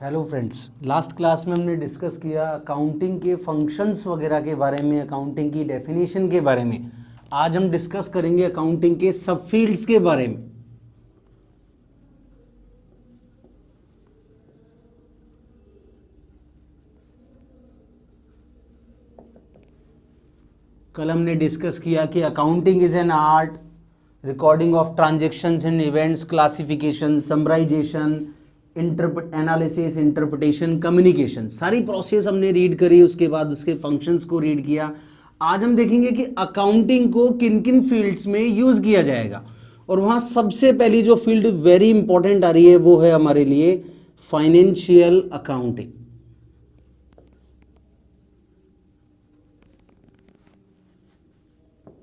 Hello friends, last class में हमने discuss किया अकाउंटिंग के फंक्शंस वगैरह के बारे में, अकाउंटिंग की डेफिनेशन के बारे में। आज हम डिस्कस करेंगे अकाउंटिंग के सब फील्ड्स के बारे में। कल हमने डिस्कस किया कि accounting is an art, recording of transactions and events, classification, summarisation, analysis, interpretation, communication, सारी प्रोसेस हमने रीड करी। उसके बाद उसके फंक्शंस को रीड किया। आज हम देखेंगे कि अकाउंटिंग को किन किन फील्ड्स में यूज किया जाएगा, और वहां सबसे पहली जो फील्ड वेरी इंपॉर्टेंट आ रही है वो है हमारे लिए फाइनेंशियल अकाउंटिंग।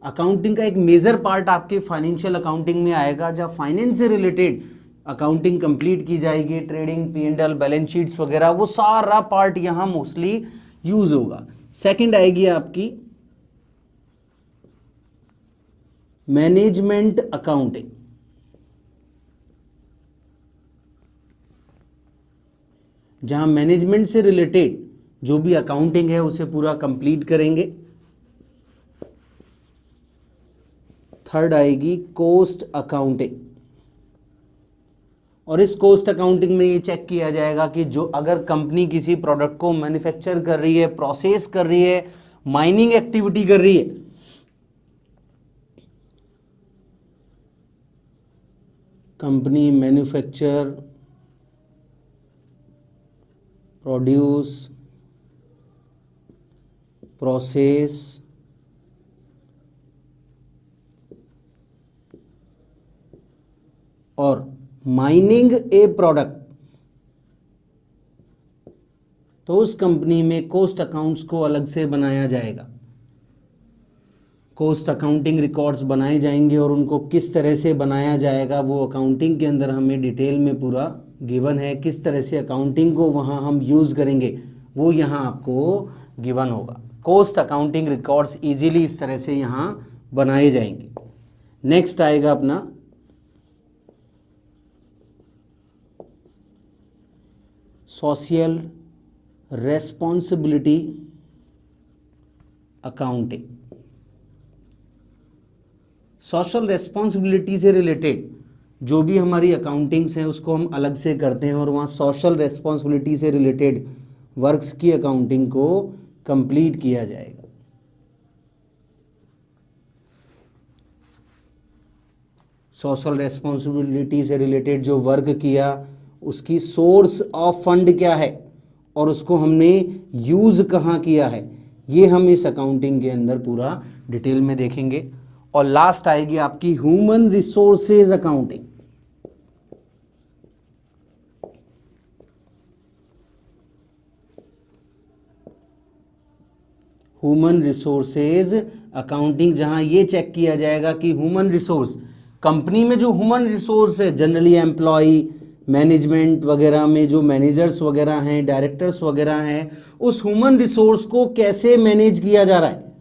अकाउंटिंग का एक मेजर पार्ट आपके फाइनेंशियल अकाउंटिंग में आएगा, जहां फाइनेंस से रिलेटेड अकाउंटिंग कंप्लीट की जाएगी। ट्रेडिंग, P&L, बैलेंस शीट्स वगैरह, वो सारा पार्ट यहां मोस्टली यूज होगा। सेकंड आएगी आपकी मैनेजमेंट अकाउंटिंग, जहां मैनेजमेंट से रिलेटेड जो भी अकाउंटिंग है उसे पूरा कंप्लीट करेंगे। थर्ड आएगी कॉस्ट अकाउंटिंग, और इस कॉस्ट अकाउंटिंग में ये चेक किया जाएगा कि जो अगर कंपनी किसी प्रोडक्ट को मैन्युफैक्चर कर रही है, प्रोसेस कर रही है, माइनिंग एक्टिविटी कर रही है, कंपनी मैन्युफैक्चर, प्रोड्यूस, प्रोसेस और माइनिंग ए प्रोडक्ट, तो उस कंपनी में कॉस्ट अकाउंट्स को अलग से बनाया जाएगा। कॉस्ट अकाउंटिंग रिकॉर्ड्स बनाए जाएंगे, और उनको किस तरह से बनाया जाएगा वो अकाउंटिंग के अंदर हमें डिटेल में पूरा गिवन है। किस तरह से अकाउंटिंग को वहां हम यूज करेंगे वो यहां आपको गिवन होगा। कॉस्ट अकाउंटिंग रिकॉर्ड्स इजीली इस तरह से यहां बनाए जाएंगे। नेक्स्ट आएगा अपना social responsibility accounting. Social responsibility से रिलेटेड जो भी हमारी अकाउंटिंग्स हैं उसको हम अलग से करते हैं, और वहाँ सोशल रेस्पॉन्सिबिलिटी से रिलेटेड वर्क्स की अकाउंटिंग को कंप्लीट किया जाएगा। सोशल रेस्पॉन्सिबिलिटी से रिलेटेड जो वर्क किया उसकी सोर्स ऑफ फंड क्या है और उसको हमने यूज कहाँ किया है, ये हम इस अकाउंटिंग के अंदर पूरा डिटेल में देखेंगे। और लास्ट आएगी आपकी human resources accounting. Human resources accounting, जहां ये चेक किया जाएगा कि ह्यूमन रिसोर्स, कंपनी में जो ह्यूमन रिसोर्स है, जनरली एम्प्लॉय, मैनेजमेंट वगैरह में जो मैनेजर्स वगैरह हैं, डायरेक्टर्स वगैरह हैं, उस ह्यूमन रिसोर्स को कैसे मैनेज किया जा रहा है,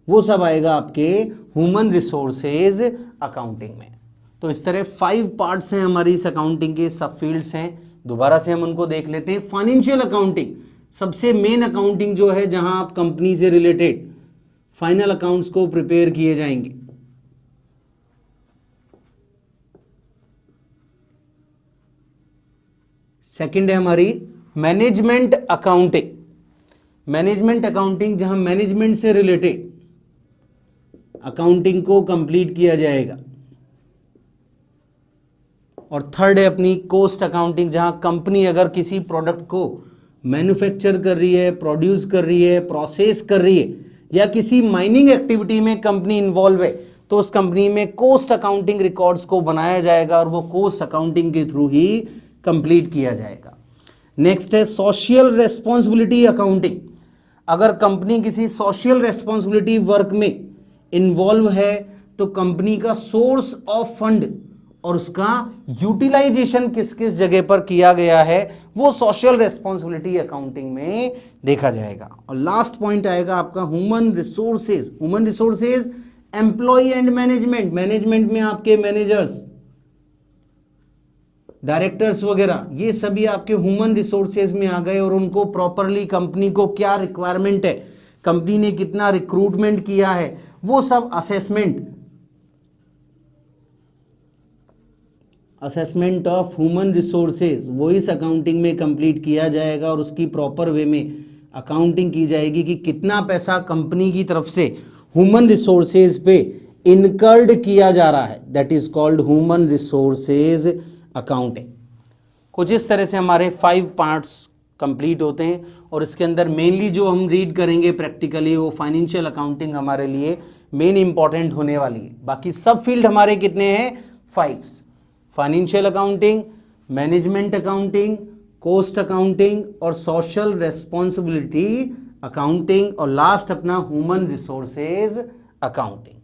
वो सब आएगा आपके ह्यूमन रिसोर्सेज अकाउंटिंग में। तो इस तरह 5 पार्ट्स हैं हमारी इस अकाउंटिंग के, सब फील्ड्स हैं। दोबारा से हम उनको देख लेते हैं। फाइनेंशियल अकाउंटिंग सबसे मेन अकाउंटिंग जो है, जहां आप कंपनी से रिलेटेड फाइनल अकाउंट्स को प्रिपेयर किए जाएंगे। सेकंड है हमारी मैनेजमेंट अकाउंटिंग। मैनेजमेंट अकाउंटिंग जहां मैनेजमेंट से रिलेटेड अकाउंटिंग को कंप्लीट किया जाएगा। और थर्ड है अपनी कॉस्ट अकाउंटिंग, जहां कंपनी अगर किसी प्रोडक्ट को मैन्युफैक्चर कर रही है, प्रोड्यूस कर रही है, प्रोसेस कर रही है, या किसी माइनिंग एक्टिविटी में कंपनी इन्वॉल्व है, तो उस कंपनी में कॉस्ट अकाउंटिंग रिकॉर्ड्स को बनाया जाएगा, और वो कॉस्ट अकाउंटिंग के थ्रू ही कंप्लीट किया जाएगा। नेक्स्ट है सोशल रेस्पॉन्सिबिलिटी अकाउंटिंग। अगर कंपनी किसी सोशल रेस्पॉन्सिबिलिटी वर्क में इन्वॉल्व है, तो कंपनी का सोर्स ऑफ फंड और उसका यूटिलाइजेशन किस किस जगह पर किया गया है वो सोशल रेस्पॉन्सिबिलिटी अकाउंटिंग में देखा जाएगा। और लास्ट पॉइंट आएगा आपका human resources. Human resources employ and management. Management में आपके मैनेजर्स, डायरेक्टर्स वगैरह, ये सभी आपके ह्यूमन रिसोर्सेज में आ गए और उनको प्रॉपरली कंपनी को क्या रिक्वायरमेंट है, कंपनी ने कितना रिक्रूटमेंट किया है, वो सब असेसमेंट ऑफ ह्यूमन रिसोर्सेज वो इस अकाउंटिंग में कंप्लीट किया जाएगा और उसकी प्रॉपर वे में अकाउंटिंग की जाएगी कि कितना पैसा कंपनी की तरफ से ह्यूमन रिसोर्सेज पे इनकर्ड किया जा रहा है। That is called human resources accounting. कुछ इस तरह से हमारे 5 पार्ट्स कंप्लीट होते हैं और इसके अंदर मेनली जो हम रीड करेंगे प्रैक्टिकली वो फाइनेंशियल अकाउंटिंग हमारे लिए मेन इंपॉर्टेंट होने वाली है। बाकी सब फील्ड हमारे कितने हैं? 5। Financial accounting, management accounting, cost accounting और सोशल रेस्पॉन्सिबिलिटी अकाउंटिंग और लास्ट अपना ह्यूमन रिसोर्सेज अकाउंटिंग।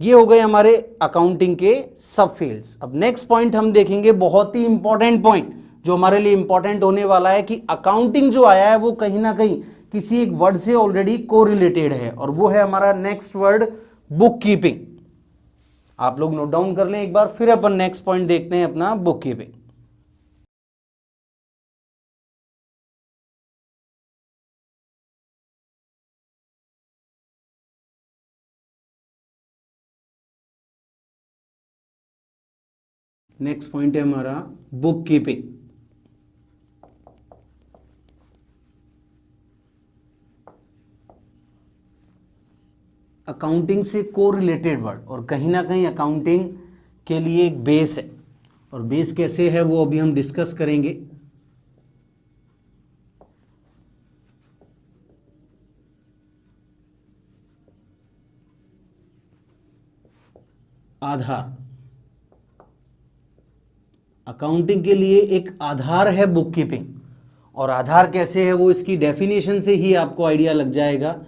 ये हो गए हमारे अकाउंटिंग के सब फील्ड्स। अब नेक्स्ट पॉइंट हम देखेंगे, बहुत ही इंपॉर्टेंट पॉइंट जो हमारे लिए इंपॉर्टेंट होने वाला है कि अकाउंटिंग जो आया है वो कहीं ना कहीं किसी एक वर्ड से ऑलरेडी कोरिलेटेड है और वो है हमारा नेक्स्ट वर्ड बुक कीपिंग। आप लोग नोट डाउन कर लें एक बार, फिर अपन नेक्स्ट पॉइंट देखते हैं अपना बुक कीपिंग। नेक्स्ट पॉइंट है हमारा बुक कीपिंग। अकाउंटिंग से कोरिलेटेड वर्ड और कहीं ना कहीं अकाउंटिंग के लिए एक बेस है और बेस कैसे है वो अभी हम डिस्कस करेंगे। आधार, अकाउंटिंग के लिए एक आधार है बुक कीपिंग और आधार कैसे है वो इसकी डेफिनेशन से ही आपको आइडिया लग जाएगा।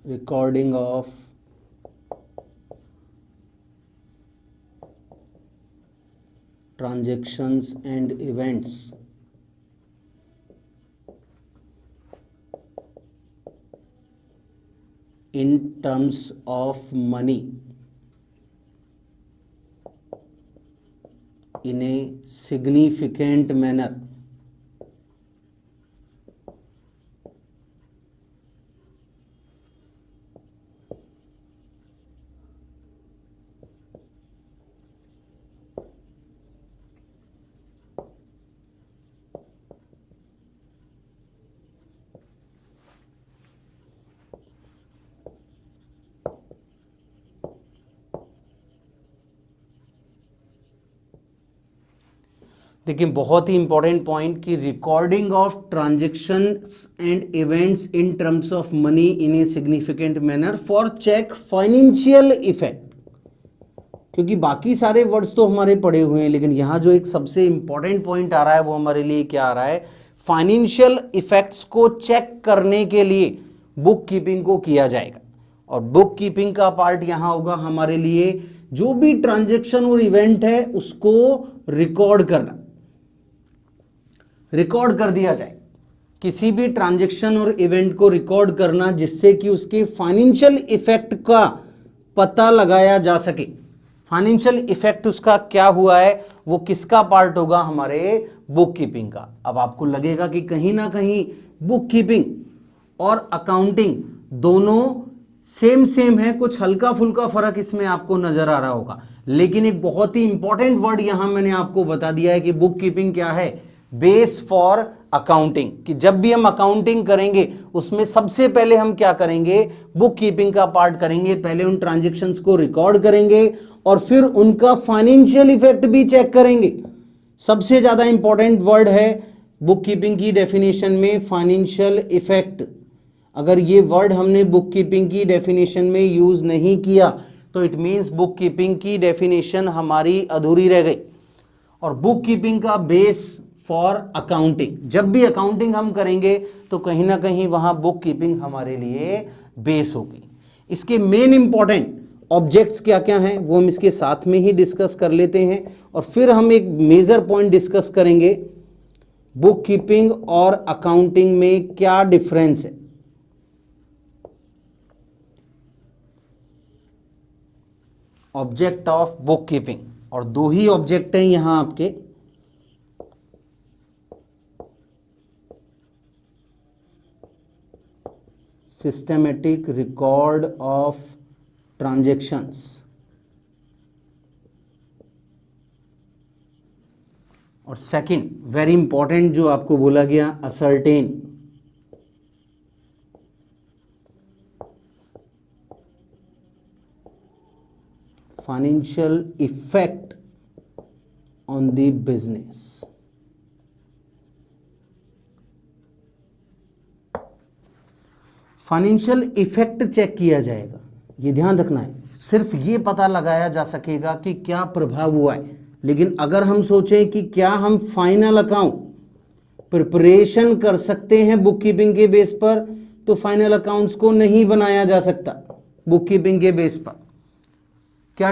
recording of transactions and events in terms of money in a significant manner देखिए बहुत ही इंपॉर्टेंट पॉइंट कि recording of transactions and events in terms of money in a significant manner for check financial effect. क्योंकि बाकी सारे words तो हमारे पढ़े हुए हैं लेकिन यहाँ जो एक सबसे इंपॉर्टेंट पॉइंट आ रहा है वो हमारे लिए क्या आ रहा है, फाइनेंशियल इफेक्ट्स को चेक करने के लिए बुक कीपिंग को किया जाएगा। और बुक कीपिंग का पार्ट यहाँ होगा हमारे लिए जो भी ट्रांजैक्शन और इवेंट है उसको रिकॉर्ड करना, रिकॉर्ड कर दिया जाए। किसी भी ट्रांजैक्शन और इवेंट को रिकॉर्ड करना जिससे कि उसके फाइनेंशियल इफेक्ट का पता लगाया जा सके। फाइनेंशियल इफेक्ट उसका क्या हुआ है वो किसका पार्ट होगा, हमारे बुक कीपिंग का। अब आपको लगेगा कि कहीं ना कहीं बुक कीपिंग और अकाउंटिंग दोनों सेम है, कुछ हल्का फुल्का फर्क इसमें आपको नजर आ रहा होगा, लेकिन एक बहुत ही इंपॉर्टेंट वर्ड यहां मैंने आपको बता दिया है कि बुक कीपिंग क्या है, बेस फॉर अकाउंटिंग। कि जब भी हम अकाउंटिंग करेंगे उसमें सबसे पहले हम क्या करेंगे, बुक कीपिंग का पार्ट करेंगे। पहले उन ट्रांजैक्शंस को रिकॉर्ड करेंगे और फिर उनका फाइनेंशियल इफेक्ट भी चेक करेंगे। सबसे ज्यादा इंपॉर्टेंट वर्ड है बुक कीपिंग की डेफिनेशन में फाइनेंशियल इफेक्ट। अगर ये वर्ड हमने बुक कीपिंग की डेफिनेशन में यूज नहीं किया तो इट मींस बुक कीपिंग की डेफिनेशन हमारी अधूरी रह गई। और बुक कीपिंग का बेस फॉर अकाउंटिंग, जब भी अकाउंटिंग हम करेंगे तो कहीं ना कहीं वहां बुक कीपिंग हमारे लिए बेस होगी। इसके मेन इंपॉर्टेंट ऑब्जेक्ट्स क्या क्या हैं वो हम इसके साथ में ही डिस्कस कर लेते हैं और फिर हम एक मेजर पॉइंट डिस्कस करेंगे, बुक कीपिंग और अकाउंटिंग में क्या डिफरेंस है। ऑब्जेक्ट ऑफ बुक कीपिंग, और दो ही ऑब्जेक्ट हैं यहां आपके। सिस्टमेटिक रिकॉर्ड ऑफ ट्रांजैक्शंस, और सेकंड वेरी इंपॉर्टेंट जो आपको बोला गया, ascertain financial effect on the business. Financial effect check किया जाएगा, ये ध्यान रखना है। सिर्फ ये पता लगाया जा सकेगा कि क्या प्रभाव हुआ है, लेकिन अगर हम सोचें कि क्या हम फाइनल अकाउंट प्रिपरेशन कर सकते हैं बुक कीपिंग के बेस पर, तो फाइनल अकाउंट्स को नहीं बनाया जा सकता बुक कीपिंग के बेस पर। क्या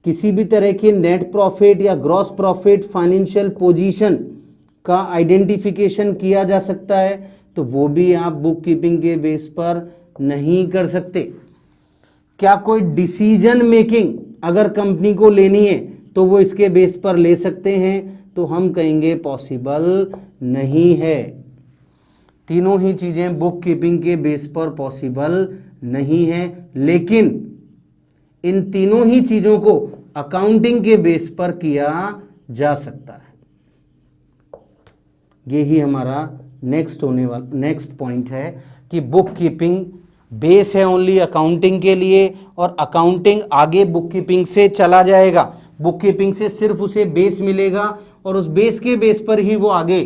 किसी भी तरह की नेट प्रॉफिट या ग्रॉस प्रॉफिट फाइनेंशियल पोजीशन का आइडेंटिफिकेशन किया जा सकता है, तो वो भी आप बुक कीपिंग के बेस पर नहीं कर सकते। क्या कोई डिसीजन मेकिंग अगर कंपनी को लेनी है तो वो इसके बेस पर ले सकते हैं, तो हम कहेंगे पॉसिबल नहीं है। तीनों ही चीजें बुक कीपिंग के बेस पर पॉसिबल नहीं है, लेकिन इन तीनों ही चीजों को अकाउंटिंग के बेस पर किया जा सकता है। यही हमारा नेक्स्ट पॉइंट है कि बुक कीपिंग बेस है ओनली अकाउंटिंग के लिए, और अकाउंटिंग आगे बुक कीपिंग से चला जाएगा। बुक कीपिंग से सिर्फ उसे बेस मिलेगा, और उस बेस के बेस पर ही वो आगे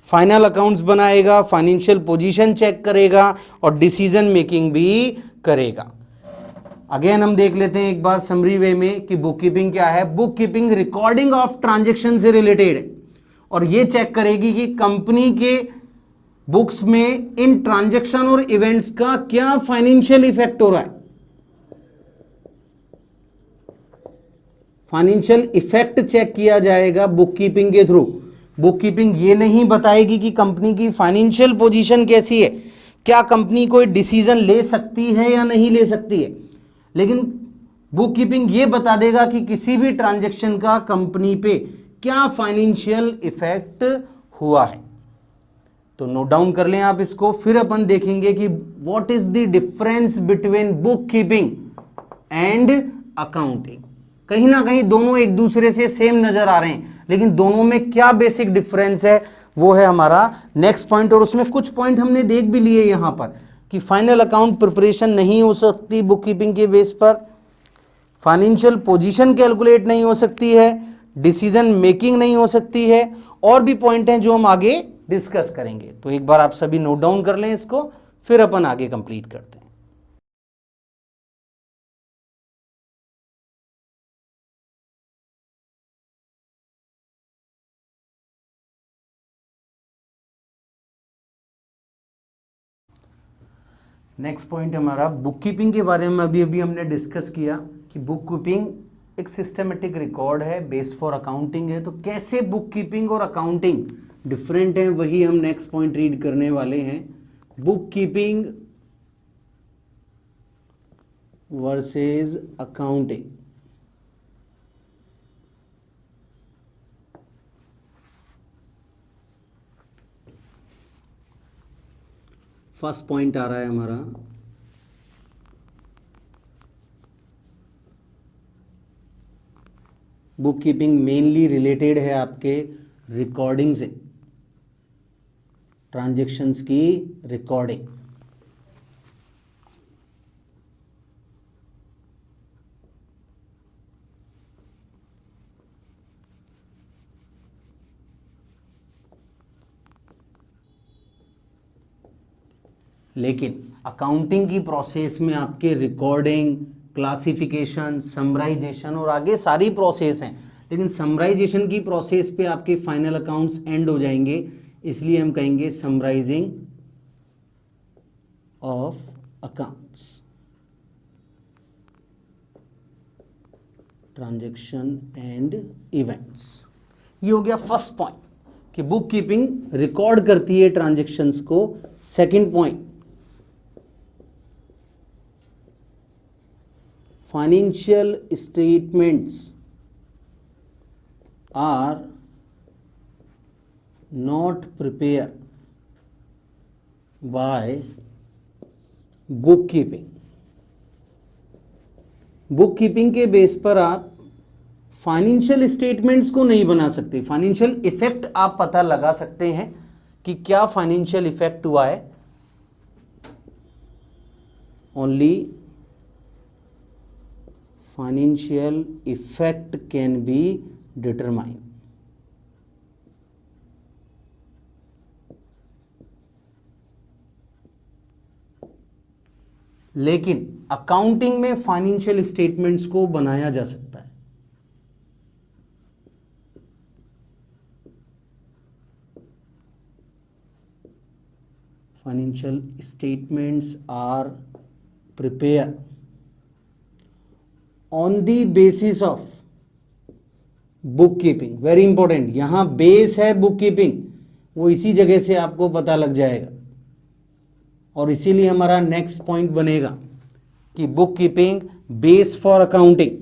फाइनल अकाउंट्स बनाएगा, फाइनेंशियल पोजीशन चेक करेगा और डिसीजन मेकिंग भी करेगा। अगेन हम देख लेते हैं एक बार समरी वे में कि बुक कीपिंग क्या है। Book keeping recording of transaction से रिलेटेड है, और ये चेक करेगी कि कंपनी के बुक्स में इन ट्रांजैक्शन और इवेंट्स का क्या फाइनेंशियल इफेक्ट हो रहा है। फाइनेंशियल इफेक्ट चेक किया जाएगा बुक कीपिंग के थ्रू। बुक कीपिंग ये नहीं बताएगी कि कंपनी की फाइनेंशियल पोजीशन कैसी है, क्या कंपनी कोई डिसीजन ले सकती है या नहीं ले सकती है, लेकिन बुक कीपिंग ये बता देगा कि किसी भी ट्रांजैक्शन का कंपनी पे क्या फाइनेंशियल इफेक्ट हुआ है। तो नोट डाउन कर लें आप इसको, फिर अपन देखेंगे कि what is the difference between book keeping and accounting. कहीं ना कहीं दोनों एक दूसरे से सेम नजर आ रहे हैं, लेकिन दोनों में क्या बेसिक डिफरेंस है वो है हमारा नेक्स्ट पॉइंट। और उसमें कुछ पॉइंट हमने देख भी लिए यहां पर कि फाइनल अकाउंट प्रिपरेशन नहीं हो सकती बुक कीपिंग के बेस पर, फाइनेंशियल पोजीशन कैलकुलेट नहीं हो सकती है, डिसीजन मेकिंग नहीं हो सकती है, और भी पॉइंट हैं जो हम आगे डिस्कस करेंगे। तो एक बार आप सभी नोट डाउन कर लें इसको, फिर अपन आगे कंप्लीट करते हैं। नेक्स्ट पॉइंट हमारा बुक कीपिंग के बारे में अभी हमने डिस्कस किया कि बुक कीपिंग एक सिस्टमेटिक रिकॉर्ड है, बेस फॉर अकाउंटिंग है। तो कैसे बुक कीपिंग और अकाउंटिंग डिफरेंट है, वही हम नेक्स्ट पॉइंट रीड करने वाले हैं। Book keeping versus accounting. First point आ रहा है हमारा बुक कीपिंग मेनली रिलेटेड है आपके रिकॉर्डिंग से, ट्रांजैक्शंस की रिकॉर्डिंग। लेकिन अकाउंटिंग की प्रोसेस में आपके रिकॉर्डिंग, क्लासिफिकेशन, समराइजेशन और आगे सारी प्रोसेस हैं, लेकिन समराइजेशन की प्रोसेस पे आपके फाइनल अकाउंट्स एंड हो जाएंगे, इसलिए हम कहेंगे summarising of accounts, transaction and events. ये हो गया फर्स्ट पॉइंट कि बुक कीपिंग रिकॉर्ड करती है ट्रांजैक्शंस को। Second point, financial statements are not prepare by book keeping. Book keeping के बेस पर आप फाइनेंशियल स्टेटमेंट्स को नहीं बना सकते। फाइनेंशियल इफेक्ट आप पता लगा सकते हैं कि क्या फाइनेंशियल इफेक्ट हुआ है, only financial effect can be determine. लेकिन अकाउंटिंग में फाइनेंशियल स्टेटमेंट्स को बनाया जा सकता है। Financial statements are prepare on the basis of book keeping. Very important, यहां बेस है बुक कीपिंग, वो इसी जगह से आपको पता लग जाएगा और इसीलिए हमारा नेक्स्ट पॉइंट बनेगा कि book keeping base for accounting.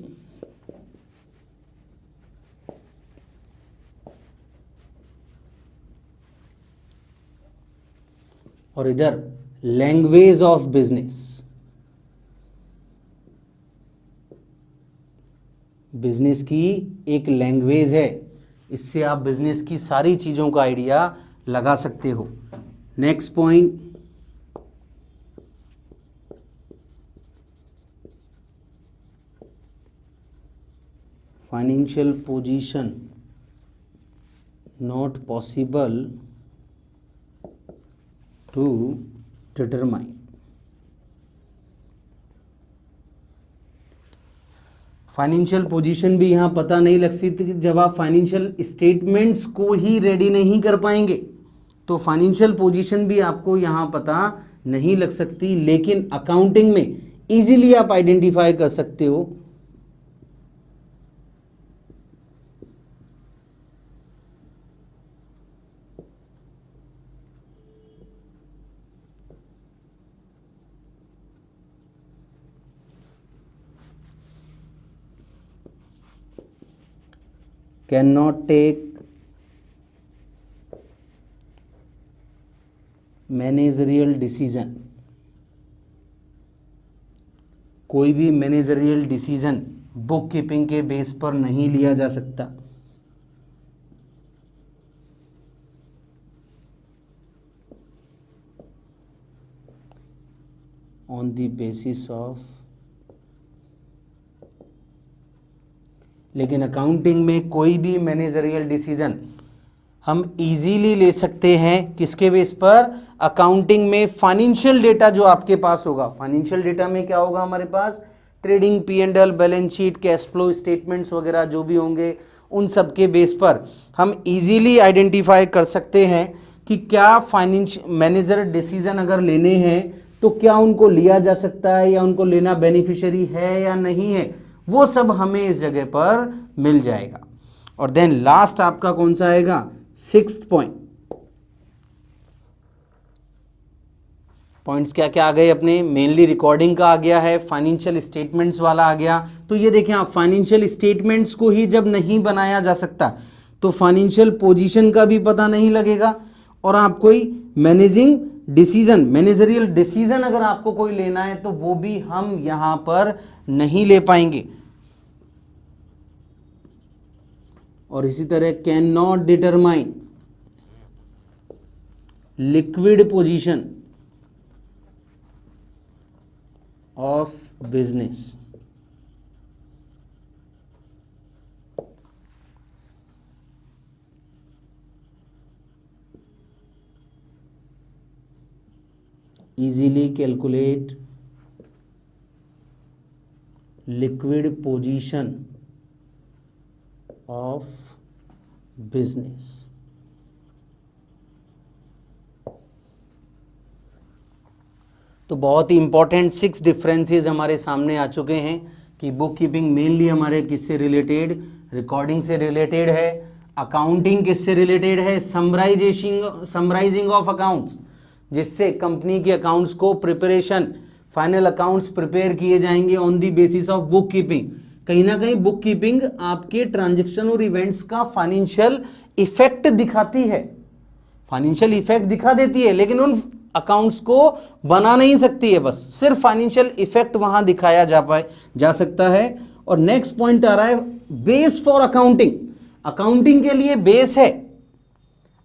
और इधर लैंग्वेज ऑफ बिजनेस, बिजनेस की एक लैंग्वेज है, इससे आप बिजनेस की सारी चीजों का आइडिया लगा सकते हो। Next point, financial position not possible to determine. Financial position भी यहां पता नहीं लग सकती। जब आप फाइनेंशियल स्टेटमेंट्स को ही रेडी नहीं कर पाएंगे तो फाइनेंशियल पोजीशन भी आपको यहां पता नहीं लग सकती, लेकिन अकाउंटिंग में इजीली आप आइडेंटिफाई कर सकते हो। cannot take managerial decision. कोई भी मैनेजरियल डिसीजन बुक कीपिंग के बेस पर नहीं लिया जा सकता। ऑन द बेसिस ऑफ, लेकिन अकाउंटिंग में कोई भी मैनेजरियल डिसीजन हम इजीली ले सकते हैं। किसके बेस पर? अकाउंटिंग में फाइनेंशियल डेटा जो आपके पास होगा, फाइनेंशियल डेटा में क्या होगा हमारे पास? Trading, P&L, balance sheet, cash flow statements वगैरह जो भी होंगे, उन सब के बेस पर हम इजीली आइडेंटिफाई कर सकते हैं कि क्या फाइनेंशियल मैनेजर डिसीजन अगर लेने हैं तो क्या उनको लिया जा सकता है या उनको लेना बेनिफिशियरी है या नहीं है, वो सब हमें इस जगह पर मिल जाएगा। और देन लास्ट आपका कौन सा आएगा? 6th point. पॉइंट्स क्या क्या आ गए अपने? मेनली रिकॉर्डिंग का आ गया है, फाइनेंशियल स्टेटमेंट्स वाला आ गया। तो ये देखें आप, फाइनेंशियल स्टेटमेंट्स को ही जब नहीं बनाया जा सकता तो फाइनेंशियल पोजीशन का भी पता नहीं लगेगा, और आप कोई मैनेजिंग डिसीजन, मैनेजरियल डिसीजन अगर आपको कोई लेना है तो वो भी हम यहां पर नहीं ले पाएंगे। और इसी तरह can not determine liquid position of business. easily calculate liquid position of business। तो बहुत ही इंपॉर्टेंट 6 डिफरेंसेस हमारे सामने आ चुके हैं कि बुक कीपिंग मेनली हमारे किससे रिलेटेड? रिकॉर्डिंग से रिलेटेड है। अकाउंटिंग किससे रिलेटेड है? समराइजिंग ऑफ अकाउंट्स, जिससे कंपनी के अकाउंट्स को प्रिपरेशन फाइनल अकाउंट्स प्रिपेयर किए जाएंगे on the basis of book keeping. कहीं ना कहीं बुक कीपिंग आपके ट्रांजेक्शन और इवेंट्स का फाइनेंशियल इफेक्ट दिखाती है, फाइनेंशियल इफेक्ट दिखा देती है, लेकिन उन अकाउंट्स को बना नहीं सकती है, बस सिर्फ फाइनेंशियल इफेक्ट वहां दिखाया जा सकता है। और नेक्स्ट पॉइंट आ रहा है बेस फॉर अकाउंटिंग। अकाउंटिंग के लिए बेस है,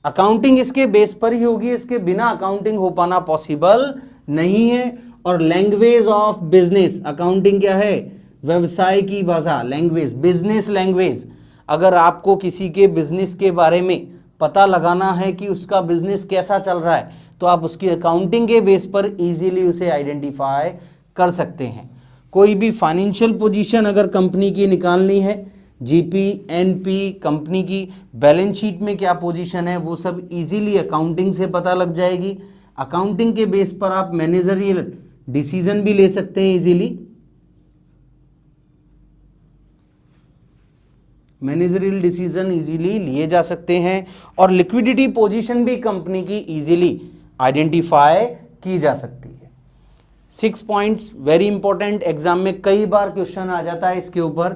अकाउंटिंग इसके बेस पर ही होगी, इसके बिना अकाउंटिंग हो पाना पॉसिबल नहीं है। और लैंग्वेज ऑफ बिजनेस, अकाउंटिंग क्या है? व्यवसाय की भाषा, लैंग्वेज, बिजनेस लैंग्वेज। अगर आपको किसी के बिजनेस के बारे में पता लगाना है कि उसका बिजनेस कैसा चल रहा है, तो आप उसकी अकाउंटिंग के बेस पर इजीली उसे आइडेंटिफाई कर सकते हैं। कोई भी फाइनेंशियल पोजीशन अगर कंपनी की निकालनी है, जीपी, एनपी, कंपनी की बैलेंस शीट में क्या पोजीशन है, वो सब इजीली अकाउंटिंग से पता लग जाएगी। अकाउंटिंग के बेस पर आप मैनेजरियल डिसीजन भी ले सकते हैं इजीली, मैनेजरियल डिसीजन इजीली लिए जा सकते हैं। और लिक्विडिटी पोजीशन भी कंपनी की इजीली आइडेंटिफाई की जा सकती है। 6 पॉइंट्स वेरी इंपॉर्टेंट, एग्जाम में कई बार क्वेश्चन आ जाता है इसके ऊपर,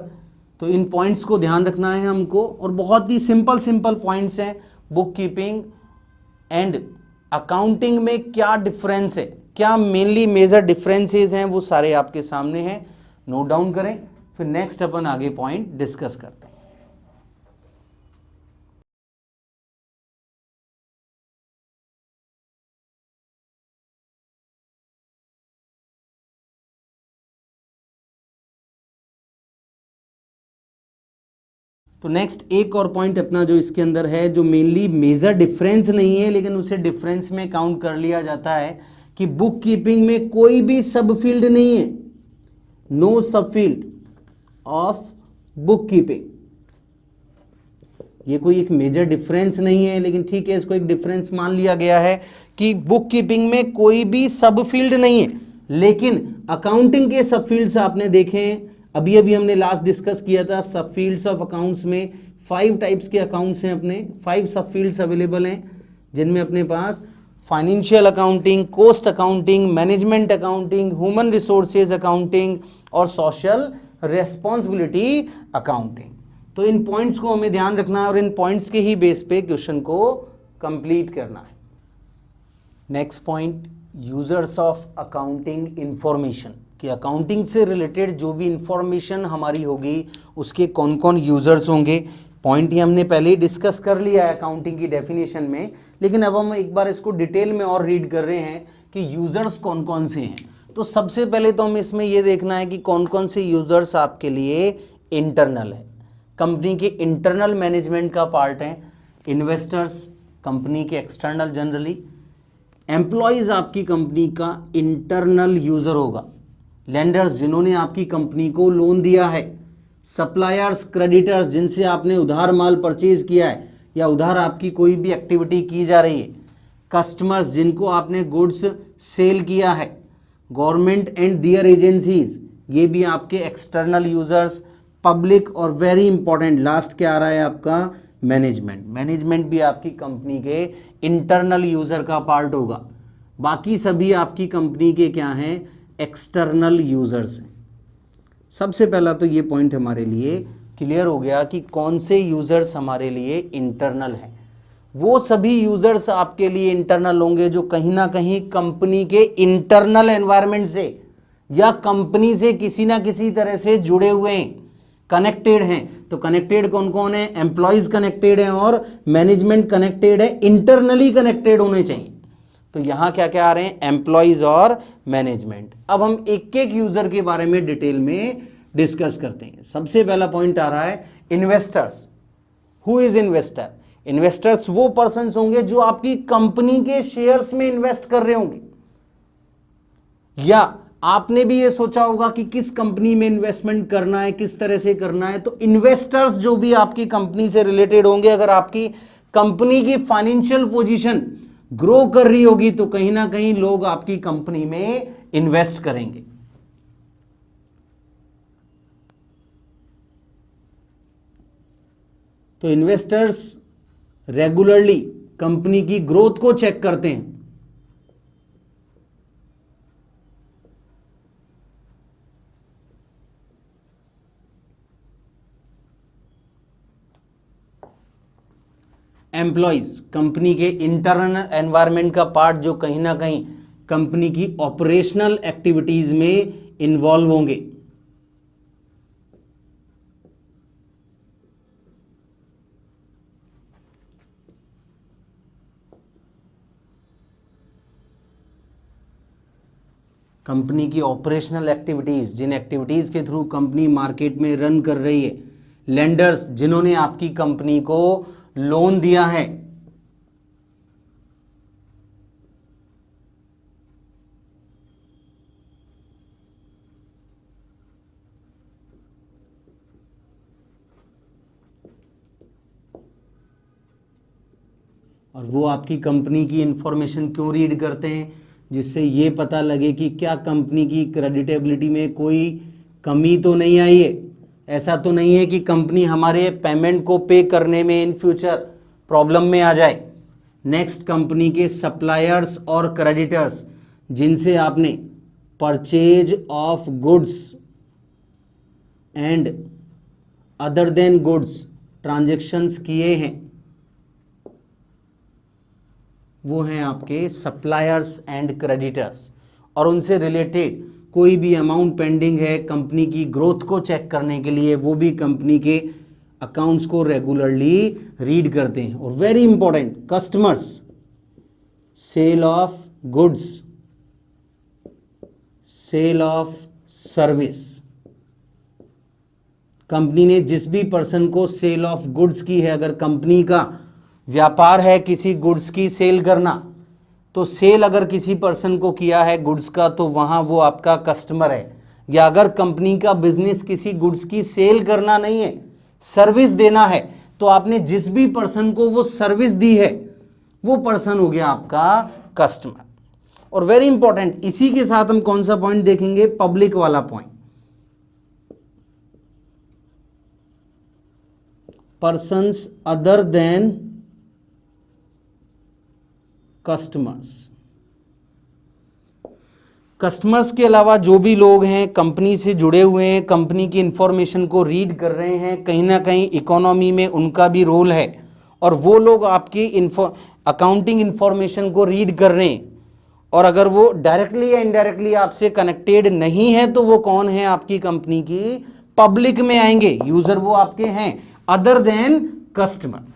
तो इन पॉइंट्स को ध्यान रखना है हमको। और बहुत ही सिंपल पॉइंट्स हैं। बुक कीपिंग एंड अकाउंटिंग में क्या डिफरेंस है, क्या मेनली मेजर डिफरेंसेस हैं, वो सारे आपके सामने हैं, नोट डाउन करें। फिर नेक्स्ट अपन आगे पॉइंट डिस्कस करते हैं। तो नेक्स्ट एक और पॉइंट अपना जो इसके अंदर है, जो मेनली मेजर डिफरेंस नहीं है लेकिन उसे डिफरेंस में काउंट कर लिया जाता है, कि बुक कीपिंग में कोई भी सब फील्ड नहीं है, नो सब फील्ड ऑफ बुक कीपिंग। ये कोई एक मेजर डिफरेंस नहीं है, लेकिन ठीक है, इसको एक डिफरेंस मान लिया गया है कि बुक कीपिंग में कोई भी सब फील्ड नहीं है। लेकिन अकाउंटिंग के सब फील्ड्स आपने देखे हैं, अभी अभी हमने लास्ट डिस्कस किया था। सब फील्ड्स ऑफ अकाउंट्स में 5 टाइप्स के अकाउंट्स हैं, अपने 5 सब फील्ड्स अवेलेबल हैं, जिनमें अपने पास financial accounting, cost accounting, management accounting, human resources accounting और सोशल रिस्पॉन्सिबिलिटी अकाउंटिंग। तो इन पॉइंट्स को हमें ध्यान रखना है और इन पॉइंट्स के ही बेस पे क्वेश्चन को कंप्लीट करना है। Next point, users of accounting information, कि अकाउंटिंग से रिलेटेड जो भी इंफॉर्मेशन हमारी होगी उसके कौन कौन यूजर्स होंगे। पॉइंट ये हमने पहले ही डिस्कस कर लिया है अकाउंटिंग की डेफिनेशन में, लेकिन अब हम एक बार इसको डिटेल में और रीड कर रहे हैं कि यूजर्स कौन कौन से हैं। तो सबसे पहले तो हमें इसमें ये देखना है कि कौन कौन से यूजर्स आपके लिए इंटरनल है, कंपनी के इंटरनल मैनेजमेंट का पार्ट है। इन्वेस्टर्स कंपनी के एक्सटर्नल जनरली, एम्प्लॉयज आपकी कंपनी का इंटरनल यूजर होगा, लेंडर्स जिन्होंने आपकी कंपनी को लोन दिया है, सप्लायर्स क्रेडिटर्स जिनसे आपने उधार माल परचेज किया है या उधार आपकी कोई भी एक्टिविटी की जा रही है, कस्टमर्स जिनको आपने गुड्स सेल किया है, गवर्नमेंट एंड दियर एजेंसीज ये भी आपके एक्सटर्नल यूजर्स, पब्लिक और वेरी इंपॉर्टेंट लास्ट क्या आ रहा है आपका मैनेजमेंट। मैनेजमेंट भी आपकी कंपनी के इंटरनल यूजर का पार्ट होगा। बाकी सभी आपकी कंपनी के क्या हैं, एक्सटर्नल यूजर्स हैं। सबसे पहला तो ये पॉइंट हमारे लिए क्लियर हो गया कि कौन से यूजर्स हमारे लिए इंटरनल हैं। वो सभी यूजर्स आपके लिए इंटरनल होंगे जो कहीं ना कहीं कंपनी के इंटरनल एनवायरनमेंट से या कंपनी से किसी ना किसी तरह से जुड़े हुए हैं, कनेक्टेड हैं। तो कनेक्टेड कौन कौन है, एम्प्लॉयज कनेक्टेड हैं और मैनेजमेंट कनेक्टेड है, इंटरनली कनेक्टेड होने चाहिए। तो यहां क्या क्या आ रहे हैं, एम्प्लॉयज और मैनेजमेंट। अब हम एक एक यूजर के बारे में डिटेल में डिस्कस करते हैं। सबसे पहला पॉइंट आ रहा है investors. Who is investor? Investors वो पर्संस होंगे जो आपकी कंपनी के शेयर्स में इन्वेस्ट कर रहे होंगे, या आपने भी ये सोचा होगा कि किस कंपनी में इन्वेस्टमेंट करना है, किस तरह से करना है। तो इन्वेस्टर्स जो भी आपकी कंपनी से रिलेटेड होंगे, अगर आपकी कंपनी की फाइनेंशियल पोजीशन ग्रो कर रही होगी तो कहीं ना कहीं लोग आपकी कंपनी में इन्वेस्ट करेंगे। तो इन्वेस्टर्स रेगुलरली कंपनी की ग्रोथ को चेक करते हैं। एम्प्लॉयज, कंपनी के इंटरनल एनवायरनमेंट का पार्ट जो कहीं ना कहीं कंपनी की ऑपरेशनल एक्टिविटीज में इन्वॉल्व होंगे। कंपनी की ऑपरेशनल एक्टिविटीज, जिन एक्टिविटीज के थ्रू कंपनी मार्केट में रन कर रही है। लेंडर्स, जिन्होंने आपकी कंपनी को लोन दिया है। और वो आपकी कंपनी की इंफॉर्मेशन क्यों रीड करते हैं? जिससे ये पता लगे कि क्या कंपनी की क्रेडिटेबिलिटी में कोई कमी तो नहीं आई है। ऐसा तो नहीं है कि कंपनी हमारे पेमेंट को पे करने में इन फ्यूचर प्रॉब्लम में आ जाए। नेक्स्ट, कंपनी के सप्लायर्स और क्रेडिटर्स, जिनसे आपने purchase of goods and other than goods transactions किए हैं, वो हैं आपके सप्लायर्स एंड क्रेडिटर्स। और उनसे रिलेटेड कोई भी अमाउंट पेंडिंग है कंपनी की ग्रोथ को चेक करने के लिए, वो भी कंपनी के अकाउंट्स को रेगुलरली रीड करते हैं। और very important, customers, sale of goods, sale of service. Company ने जिस भी पर्सन को सेल ऑफ गुड्स की है, अगर कंपनी का व्यापार है किसी गुड्स की सेल करना, तो सेल अगर किसी पर्सन को किया है गुड्स का, तो वहां वो आपका कस्टमर है। या अगर कंपनी का बिजनेस किसी गुड्स की सेल करना नहीं है, सर्विस देना है, तो आपने जिस भी पर्सन को वो सर्विस दी है, वो पर्सन हो गया आपका कस्टमर। और वेरी इंपॉर्टेंट, इसी के साथ हम कौन सा पॉइंट देखेंगे? पब्लिक वाला point. Persons other than customers. Customers के अलावा जो भी लोग हैं कंपनी से जुड़े हुए हैं, कंपनी की इंफॉर्मेशन को रीड कर रहे हैं, कहीं ना कहीं इकोनॉमी में उनका भी रोल है। और वो लोग आपकी अकाउंटिंग इंफॉर्मेशन को रीड कर रहे हैं। और अगर वो डायरेक्टली या इनडायरेक्टली आपसे कनेक्टेड नहीं है, तो वो कौन है? आपकी कंपनी की पब्लिक में आएंगे। यूजर वो आपके हैं other than customer.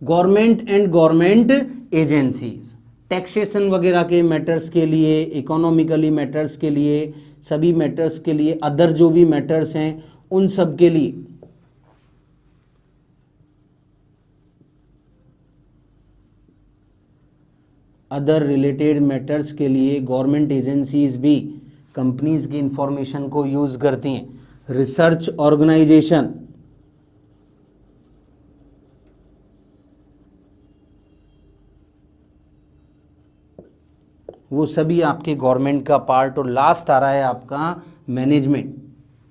Government and government agencies, taxation वगैरह के मैटर्स के लिए, इकोनॉमिकली मैटर्स के लिए, सभी मैटर्स के लिए, अदर जो भी मैटर्स हैं उन सब के लिए। अदर रिलेटेड मैटर्स के लिए गवर्नमेंट एजेंसीज भी कंपनीज की इंफॉर्मेशन को यूज करती हैं। रिसर्च ऑर्गेनाइजेशन, वो सभी आपके गवर्नमेंट का पार्ट। और लास्ट आ रहा है आपका मैनेजमेंट।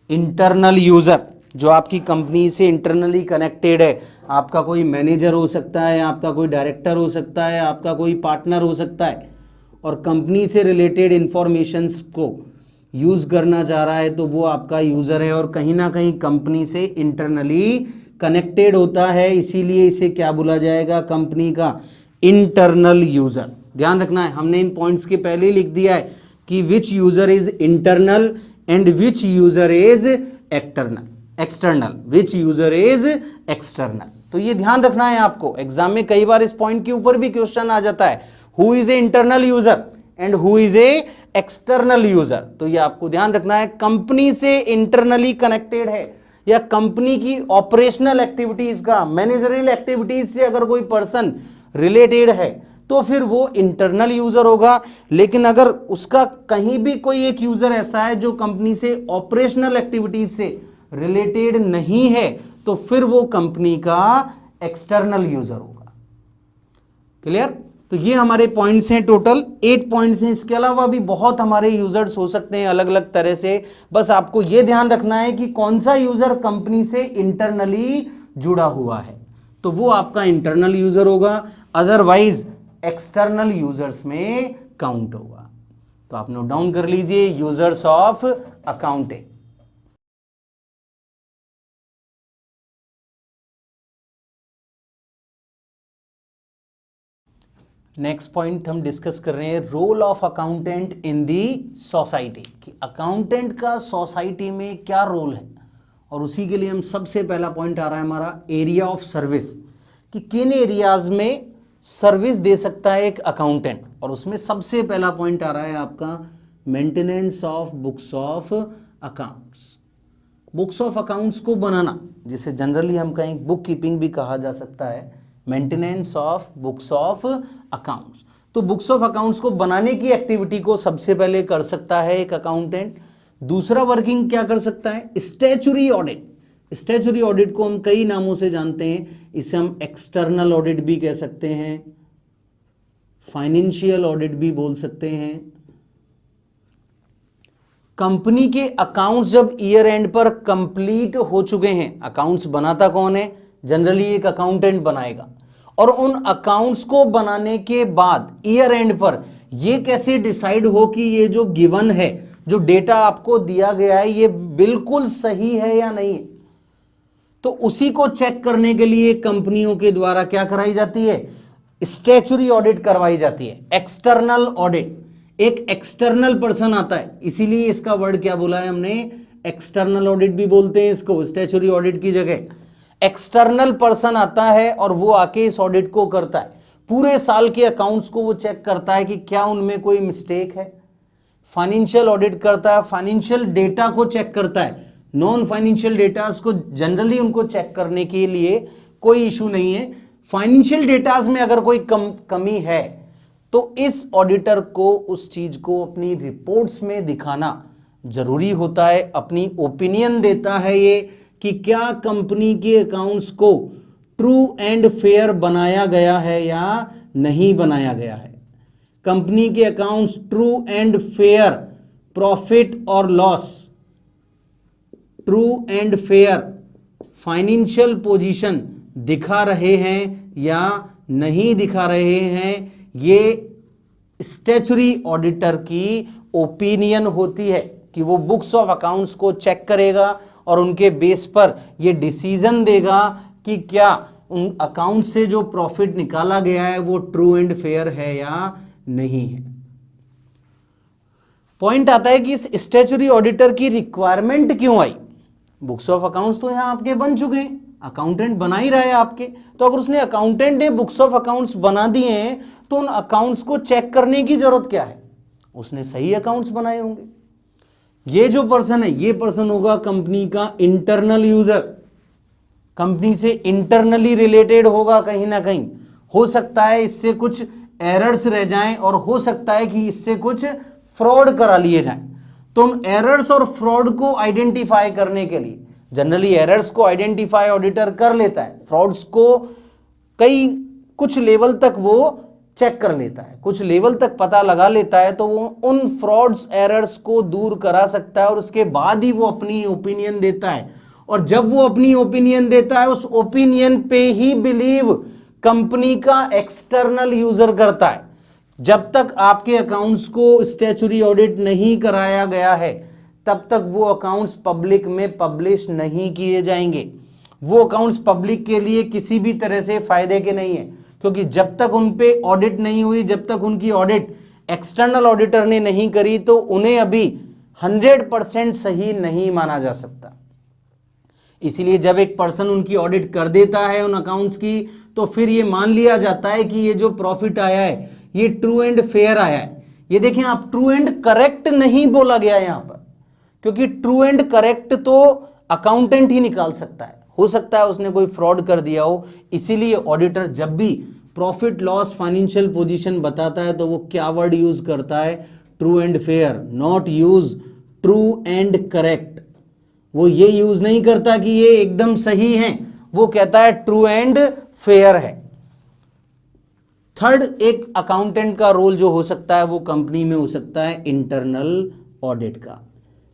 इंटरनल यूजर, जो आपकी कंपनी से इंटरनली कनेक्टेड है, आपका कोई मैनेजर हो सकता है, आपका कोई डायरेक्टर हो सकता है, आपका कोई पार्टनर हो सकता है, और कंपनी से रिलेटेड इंफॉर्मेशंस को यूज करना चाह रहा है, तो वो आपका यूजर है और कहीं ना कहीं कंपनी से इंटरनली कनेक्टेड होता है। इसीलिए इसे क्या बोला जाएगा? कंपनी का इंटरनल यूजर। ध्यान रखना है, हमने इन पॉइंट्स के पहले ही लिख दिया है कि which user is internal and which user is external, which user is external. तो ये ध्यान रखना है आपको। एग्जाम में कई बार इस पॉइंट के ऊपर भी क्वेश्चन आ जाता है, who is a internal user and who is a external user. तो ये आपको ध्यान रखना है। कंपनी से इंटरनली कनेक्टेड है या कंपनी की ऑपरेशनल एक्टिविटीज का, मैनेजरियल एक्टिविटीज से अगर कोई पर्सन रिलेटेड है, तो फिर वो इंटरनल यूजर होगा। लेकिन अगर उसका कहीं भी कोई एक यूजर ऐसा है जो कंपनी से ऑपरेशनल एक्टिविटीज से रिलेटेड नहीं है, तो फिर वो कंपनी का एक्सटर्नल यूजर होगा। क्लियर? तो ये हमारे पॉइंट्स हैं, टोटल 8 पॉइंट्स हैं। इसके अलावा भी बहुत हमारे यूजर्स हो सकते हैं अलग अलग तरह से। बस आपको ये ध्यान रखना है कि कौन सा यूजर कंपनी से इंटरनली जुड़ा हुआ है, तो वो आपका इंटरनल यूजर होगा, अदरवाइज एक्सटर्नल यूजर्स में काउंट होगा। तो आप नोट डाउन कर लीजिए, users of accounting. Next point हम डिस्कस कर रहे हैं role of accountant in the society, कि अकाउंटेंट का सोसाइटी में क्या रोल है। और उसी के लिए हम सबसे पहला पॉइंट आ रहा है हमारा एरिया ऑफ सर्विस, कि किन एरियाज में सर्विस दे सकता है एक अकाउंटेंट। और उसमें सबसे पहला पॉइंट आ रहा है आपका maintenance of books of accounts. Books of accounts को बनाना, जिसे जनरली हम कहें बुक कीपिंग भी कहा जा सकता है, maintenance of books of accounts. तो बुक्स ऑफ अकाउंट्स को बनाने की एक्टिविटी को सबसे पहले कर सकता है एक अकाउंटेंट। दूसरा वर्किंग क्या कर सकता है, स्टैच्यूटरी ऑडिट। स्टैच्यूटरी ऑडिट को हम कई नामों से जानते हैं, इसे हम एक्सटर्नल ऑडिट भी कह सकते हैं, फाइनेंशियल ऑडिट भी बोल सकते हैं। कंपनी के अकाउंट्स जब ईयर एंड पर कंप्लीट हो चुके हैं, अकाउंट्स बनाता कौन है, जनरली एक अकाउंटेंट बनाएगा। और उन अकाउंट्स को बनाने के बाद ईयर एंड पर यह कैसे डिसाइड हो कि ये जो गिवन है, जो डेटा आपको दिया गया है, ये बिल्कुल सही है या नहीं है, तो उसी को चेक करने के लिए कंपनियों के द्वारा क्या कराई जाती है, स्टैच्यूटरी ऑडिट करवाई जाती है, एक्सटर्नल ऑडिट। एक एक्सटर्नल पर्सन आता है, इसीलिए इसका वर्ड क्या बोला है हमने, एक्सटर्नल ऑडिट भी बोलते हैं इसको, स्टैच्यूटरी ऑडिट की जगह एक्सटर्नल पर्सन आता है और वो आके इस ऑडिट को करता है। पूरे साल के अकाउंट्स को वो चेक करता है कि क्या उनमें कोई मिस्टेक है। फाइनेंशियल ऑडिट करता है, फाइनेंशियल डेटा को चेक करता है। नॉन फाइनेंशियल डेटास को जनरली उनको चेक करने के लिए कोई इशू नहीं है। फाइनेंशियल डेटास में अगर कोई कमी है तो इस ऑडिटर को उस चीज को अपनी रिपोर्ट्स में दिखाना जरूरी होता है। अपनी ओपिनियन देता है ये कि क्या कंपनी के अकाउंट्स को ट्रू एंड फेयर बनाया गया है या नहीं बनाया गया है। कंपनी के accounts true and fair, profit और loss, true and fair financial position दिखा रहे हैं या नहीं दिखा रहे हैं, ये स्टैच्यूटरी ऑडिटर की ओपिनियन होती है कि वो बुक्स ऑफ अकाउंट्स को चेक करेगा और उनके बेस पर ये डिसीजन देगा कि क्या उन अकाउंट से जो प्रॉफिट निकाला गया है वो ट्रू एंड फेयर है या नहीं है। पॉइंट आता है कि इस स्टैच्यूटरी ऑडिटर की रिक्वायरमेंट क्यों आई। बुक्स ऑफ अकाउंट्स तो यहां आपके बन चुके हैं, अकाउंटेंट बना ही रहा है आपके, तो अगर उसने अकाउंटेंट ने बुक्स ऑफ अकाउंट्स बना दिए हैं तो उन अकाउंट्स को चेक करने की जरूरत क्या है, उसने सही अकाउंट्स बनाए होंगे। ये जो पर्सन है, ये पर्सन होगा कंपनी का इंटरनल यूजर, कंपनी से इंटरनली रिलेटेड होगा कहीं ना कहीं। हो सकता है इससे कुछ एरर्स रह जाएं और हो सकता है कि इससे कुछ फ्रॉड करा लिए जाएं। तो उन एरर्स और फ्रॉड को आइडेंटिफाई करने के लिए जनरली एरर्स को आइडेंटिफाई ऑडिटर कर लेता है, फ्रॉड्स को कुछ लेवल तक वो चेक कर लेता है, कुछ लेवल तक पता लगा लेता है, तो वो उन फ्रॉड्स एरर्स को दूर करा सकता है और उसके बाद ही वो अपनी ओपिनियन देता है। और जब वो अपनी ओपिनियन देता है, उस ओपिनियन पे ही बिलीव कंपनी का एक्सटर्नल यूजर करता है। जब तक आपके अकाउंट्स को स्टैच्यूटरी ऑडिट नहीं कराया गया है तब तक वो अकाउंट्स पब्लिक में पब्लिश नहीं किए जाएंगे। वो अकाउंट्स पब्लिक के लिए किसी भी तरह से फायदे के नहीं है, क्योंकि जब तक उन पे ऑडिट नहीं हुई, जब तक उनकी ऑडिट एक्सटर्नल ऑडिटर ने नहीं करी, तो उन्हें अभी 100% सही नहीं माना जा सकता। इसीलिए जब एक पर्सन उनकी ऑडिट कर देता है उन अकाउंट्स की, तो फिर ये मान लिया जाता है कि ये जो प्रॉफिट आया है ये ट्रू एंड फेयर आया है। ये देखें, आप ट्रू एंड करेक्ट नहीं बोला गया यहां पर, क्योंकि ट्रू एंड करेक्ट तो अकाउंटेंट ही निकाल सकता है। हो सकता है उसने कोई फ्रॉड कर दिया हो, इसीलिए ऑडिटर जब भी प्रॉफिट लॉस फाइनेंशियल पोजीशन बताता है तो वो क्या वर्ड यूज करता है, true and fair, not use true and correct. वो ये यूज नहीं करता कि ये एकदम सही है, वो कहता है ट्रू एंड फेयर है। थर्ड, एक अकाउंटेंट का रोल जो हो सकता है वो कंपनी में हो सकता है इंटरनल ऑडिट का।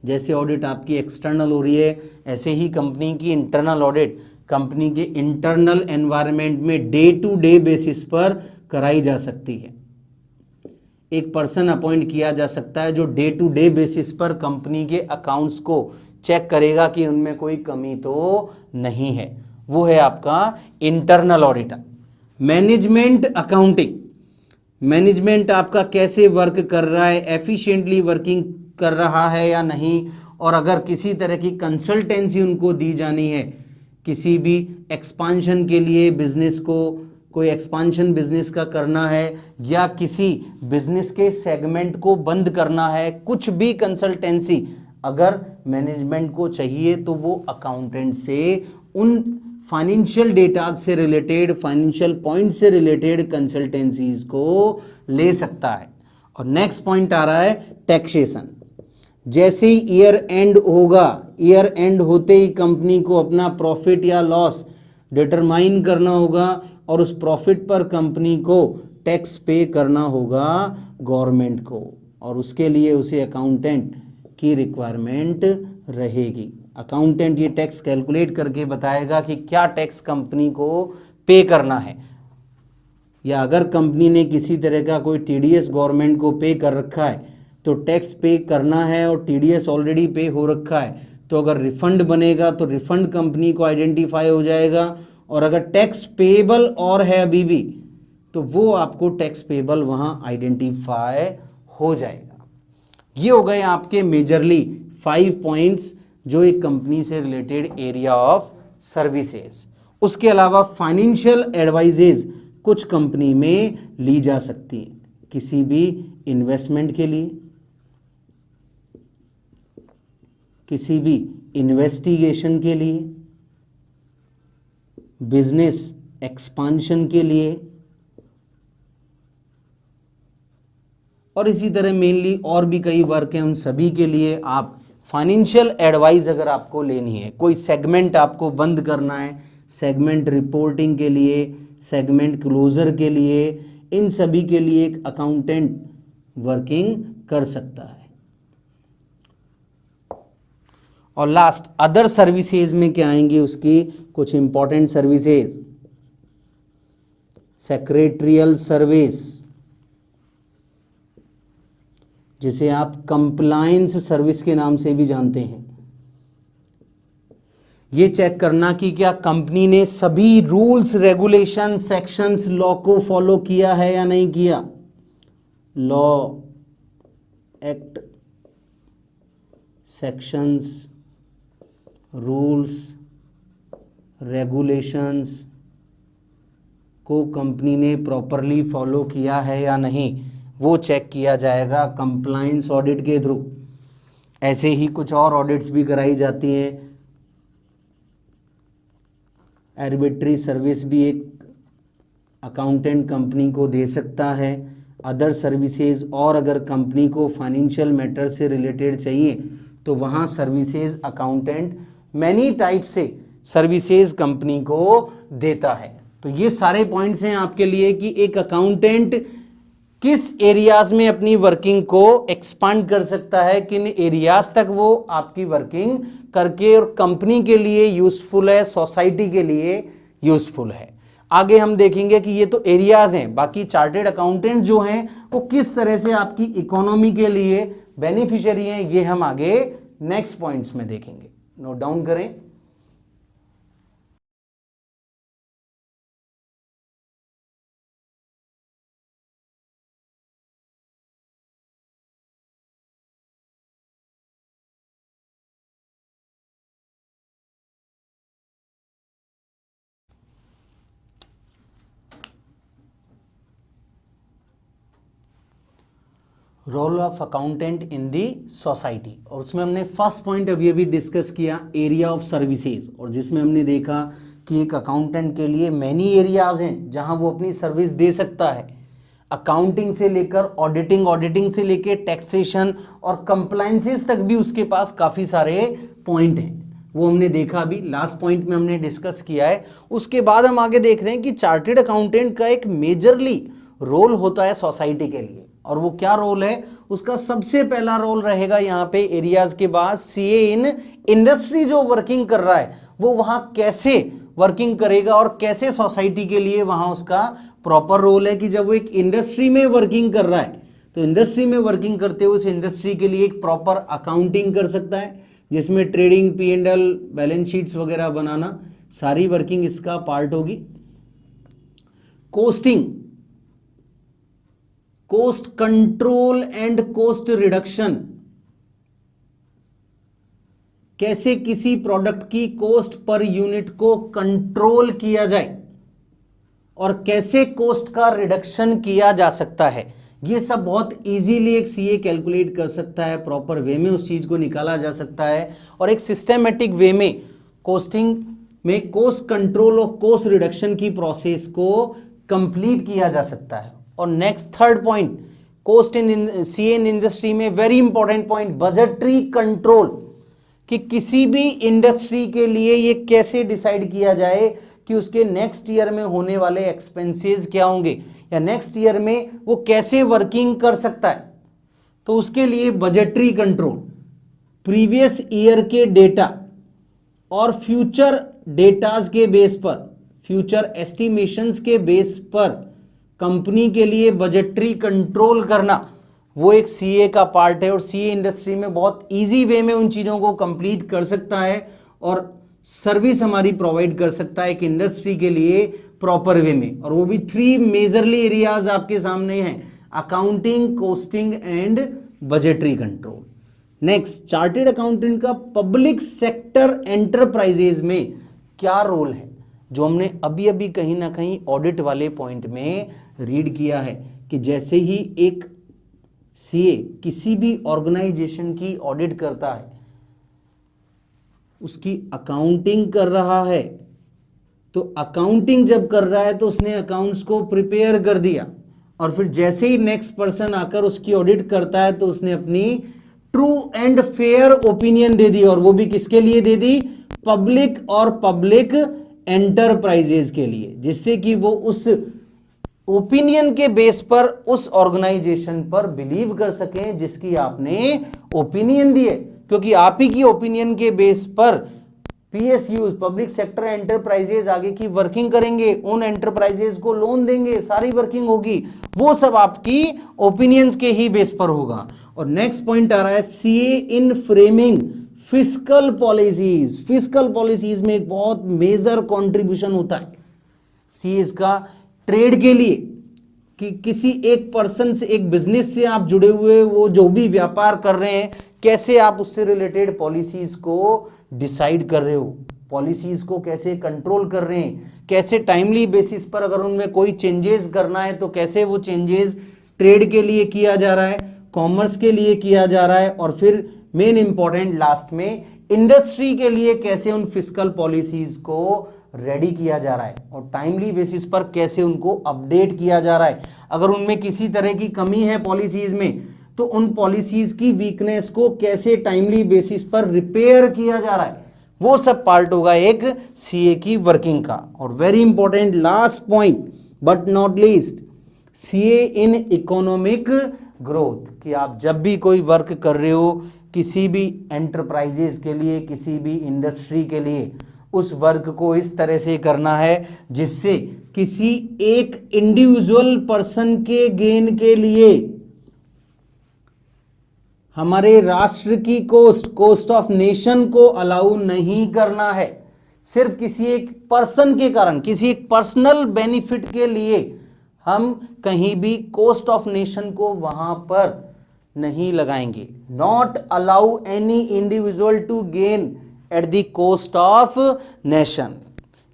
जैसे ऑडिट आपकी एक्सटर्नल हो रही है, ऐसे ही कंपनी की इंटरनल ऑडिट कंपनी के इंटरनल एनवायरनमेंट में डे टू डे बेसिस पर कराई जा सकती है। एक पर्सन अपॉइंट किया जा सकता है जो डे टू डे बेसिस पर कंपनी के अकाउंट्स को चेक करेगा कि उनमें कोई कमी तो नहीं है, वो है आपका internal auditor. Management accounting, management आपका कैसे वर्क कर रहा है, एफिशिएंटली वर्किंग कर रहा है या नहीं, और अगर किसी तरह की कंसल्टेंसी उनको दी जानी है किसी भी एक्सपांशन के लिए, बिजनेस को कोई एक्सपांशन बिजनेस का करना है या किसी बिजनेस के सेगमेंट को बंद करना है, कुछ भी कंसल्टेंसी अगर मैनेजमेंट को चाहिए तो वो अकाउंटेंट से उन फाइनेंशियल डेटा से रिलेटेड, फाइनेंशियल पॉइंट से रिलेटेड कंसल्टेंसीज को ले सकता है। और नेक्स्ट पॉइंट आ रहा है टैक्सेशन। जैसे ही ईयर एंड होगा, ईयर एंड होते ही कंपनी को अपना प्रॉफिट या लॉस डिटरमाइन करना होगा और उस प्रॉफिट पर कंपनी को टैक्स पे करना होगा गवर्नमेंट को, और उसके लिए उसे अकाउंटेंट की रिक्वायरमेंट रहेगी। अकाउंटेंट ये टैक्स कैलकुलेट करके बताएगा कि क्या टैक्स कंपनी को पे करना है, या अगर कंपनी ने किसी तरह का कोई टीडीएस गवर्नमेंट को पे कर रखा है तो टैक्स पे करना है और टीडीएस ऑलरेडी पे हो रखा है, तो अगर रिफंड बनेगा तो रिफंड कंपनी को आइडेंटिफाई हो जाएगा, और अगर टैक्स पेबल और है अभी भी तो वो आपको टैक्स पेबल वहां आइडेंटिफाई हो जाएगा। ये हो गए आपके मेजरली 5 पॉइंट्स जो एक कंपनी से रिलेटेड एरिया ऑफ सर्विसेज। उसके अलावा फाइनेंशियल एडवाइजेज कुछ कंपनी में ली जा सकती है, किसी भी इन्वेस्टमेंट के लिए, किसी भी इन्वेस्टिगेशन के लिए, बिजनेस एक्सपांशन के लिए, और इसी तरह मेनली और भी कई वर्क हैं, उन सभी के लिए आप फाइनेंशियल एडवाइस अगर आपको लेनी है, कोई सेगमेंट आपको बंद करना है, सेगमेंट रिपोर्टिंग के लिए, सेगमेंट क्लोजर के लिए, इन सभी के लिए एक अकाउंटेंट वर्किंग कर सकता है। और लास्ट अदर सर्विसेज में क्या आएंगे, उसकी कुछ इंपॉर्टेंट सर्विसेज, सेक्रेटरियल सर्विस, जिसे आप कंप्लायंस सर्विस के नाम से भी जानते हैं। ये चेक करना कि क्या कंपनी ने सभी रूल्स, रेगुलेशन, सेक्शंस, लॉ को फॉलो किया है या नहीं किया। Law, act, sections, rules, regulations को कंपनी ने प्रॉपरली फॉलो किया है या नहीं, वो चेक किया जाएगा कंप्लायंस ऑडिट के थ्रू। ऐसे ही कुछ और ऑडिट्स भी कराई जाती हैं। आर्बिट्री सर्विस भी एक अकाउंटेंट कंपनी को दे सकता है। अदर सर्विसेज, और अगर कंपनी को फाइनेंशियल मैटर से रिलेटेड चाहिए तो वहाँ सर्विसेज अकाउंटेंट मैनी टाइप से सर्विसेज कंपनी को देता है। तो ये सारे पॉइंट्स हैं आपके लिए कि एक अकाउंटेंट किस एरियाज में अपनी वर्किंग को एक्सपांड कर सकता है, किन एरियाज तक वो आपकी वर्किंग करके और कंपनी के लिए यूजफुल है, सोसाइटी के लिए यूजफुल है। आगे हम देखेंगे कि ये तो एरियाज हैं, बाकी चार्टेड अकाउंटेंट जो हैं वो किस तरह से आपकी इकोनॉमी के लिए बेनिफिशियरी हैं, ये हम आगे नेक्स्ट पॉइंट्स में देखेंगे। नोट डाउन करें। Role of accountant in the society, और उसमें हमने फर्स्ट पॉइंट अभी डिस्कस किया एरिया ऑफ सर्विसेज, और जिसमें हमने देखा कि एक अकाउंटेंट के लिए मैनी एरियाज हैं जहां वो अपनी सर्विस दे सकता है, अकाउंटिंग से लेकर ऑडिटिंग, ऑडिटिंग से लेकर टैक्सेशन और कंप्लायंसेस तक भी उसके पास काफ़ी सारे पॉइंट हैं। वो हमने देखा, अभी लास्ट पॉइंट में हमने डिस्कस किया है। उसके बाद हम आगे देख रहे हैं कि चार्टेड अकाउंटेंट का एक मेजरली रोल होता है सोसाइटी के लिए, और वो क्या रोल है, उसका सबसे पहला रोल रहेगा यहाँ पे एरियाज के बाद सीए इन इंडस्ट्री। जो वर्किंग कर रहा है वो वहां कैसे वर्किंग करेगा और कैसे सोसाइटी के लिए वहां उसका प्रॉपर रोल है कि जब वो एक इंडस्ट्री में वर्किंग कर रहा है तो इंडस्ट्री में वर्किंग करते हुए उस इंडस्ट्री के लिए एक प्रॉपर अकाउंटिंग कर सकता है, जिसमें ट्रेडिंग, P&L, बैलेंस शीट्स वगैरह बनाना, सारी वर्किंग इसका पार्ट होगी। Costing, cost control and cost reduction, कैसे किसी प्रोडक्ट की कोस्ट पर यूनिट को कंट्रोल किया जाए और कैसे कोस्ट का रिडक्शन किया जा सकता है। ये सब बहुत इजीली एक सीए कैलकुलेट कर सकता है, प्रॉपर वे में उस चीज को निकाला जा सकता है और एक सिस्टमेटिक वे में कोस्टिंग में कोस्ट कंट्रोल और कोस्ट रिडक्शन की प्रोसेस को कंप्लीट किया जा सकता है। और next third point, cost in CA in industry में very important point, budgetary control, कि किसी भी इंडस्ट्री के लिए ये कैसे डिसाइड किया जाए कि उसके नेक्स्ट ईयर में होने वाले एक्सपेंसेस क्या होंगे या नेक्स्ट ईयर में वो कैसे वर्किंग कर सकता है। तो उसके लिए बजटरी कंट्रोल, प्रीवियस ईयर के डेटा और फ्यूचर डेटाज के बेस पर, फ्यूचर एस्टिमेशंस के बेस पर कंपनी के लिए बजटरी कंट्रोल करना, वो एक सीए का पार्ट है और सीए इंडस्ट्री में बहुत इजी वे में उन चीज़ों को कंप्लीट कर सकता है और सर्विस हमारी प्रोवाइड कर सकता है एक इंडस्ट्री के लिए प्रॉपर वे में। और वो भी 3 मेजरली एरियाज आपके सामने हैं, accounting, costing and budgetary control. Next, chartered accountant का पब्लिक सेक्टर एंटरप्राइजेज में क्या रोल है, जो हमने अभी अभी कहीं ना कहीं ऑडिट वाले पॉइंट में रीड किया है कि जैसे ही एक सीए किसी भी ऑर्गेनाइजेशन की ऑडिट करता है, उसकी अकाउंटिंग कर रहा है, तो अकाउंटिंग जब कर रहा है तो उसने अकाउंट्स को प्रिपेयर कर दिया और फिर जैसे ही नेक्स्ट पर्सन आकर उसकी ऑडिट करता है तो उसने अपनी ट्रू एंड फेयर ओपिनियन दे दी, और वो भी किसके लिए दे दी, पब्लिक और पब्लिक एंटरप्राइजेज के लिए, जिससे कि वो उस ओपिनियन के बेस पर उस ऑर्गेनाइजेशन पर बिलीव कर सकें जिसकी आपने ओपिनियन दी है। क्योंकि आप ही की ओपिनियन के बेस पर पीएसयू, पब्लिक सेक्टर एंटरप्राइजेज, आगे की वर्किंग करेंगे, उन एंटरप्राइजेज को लोन देंगे, सारी वर्किंग होगी, वो सब आपकी ओपिनियंस के ही बेस पर होगा। और नेक्स्ट पॉइंट आ रहा है सीए इन framing fiscal policies. Fiscal policies में एक बहुत मेजर कंट्रीब्यूशन होता है सीए का ट्रेड के लिए, कि किसी एक पर्सन से, एक बिजनेस से आप जुड़े हुए, वो जो भी व्यापार कर रहे हैं, कैसे आप उससे रिलेटेड पॉलिसीज को डिसाइड कर रहे हो, पॉलिसीज को कैसे कंट्रोल कर रहे हैं, कैसे टाइमली बेसिस पर अगर उनमें कोई चेंजेस करना है तो कैसे वो चेंजेस ट्रेड के लिए किया जा रहा है, कॉमर्स के लिए किया जा रहा है, और फिर मेन इंपॉर्टेंट लास्ट में इंडस्ट्री के लिए कैसे उन फिस्कल पॉलिसीज को रेडी किया जा रहा है और टाइमली बेसिस पर कैसे उनको अपडेट किया जा रहा है। अगर उनमें किसी तरह की कमी है पॉलिसीज में, तो उन पॉलिसीज की वीकनेस को कैसे टाइमली बेसिस पर रिपेयर किया जा रहा है, वो सब पार्ट होगा एक सीए की वर्किंग का। और very important last point but not least, CA in economic growth, कि आप जब भी कोई वर्क कर रहे हो किसी भी एंटरप्राइजेस के लिए, किसी भी इंडस्ट्री के लिए, उस वर्क को इस तरह से करना है जिससे किसी एक इंडिविजुअल पर्सन के गेन के लिए हमारे राष्ट्र की कोस्ट ऑफ नेशन को अलाउ नहीं करना है। सिर्फ किसी एक पर्सन के कारण, किसी एक पर्सनल बेनिफिट के लिए हम कहीं भी कोस्ट ऑफ नेशन को वहां पर नहीं लगाएंगे। Not allow any individual to gain at the cost of nation.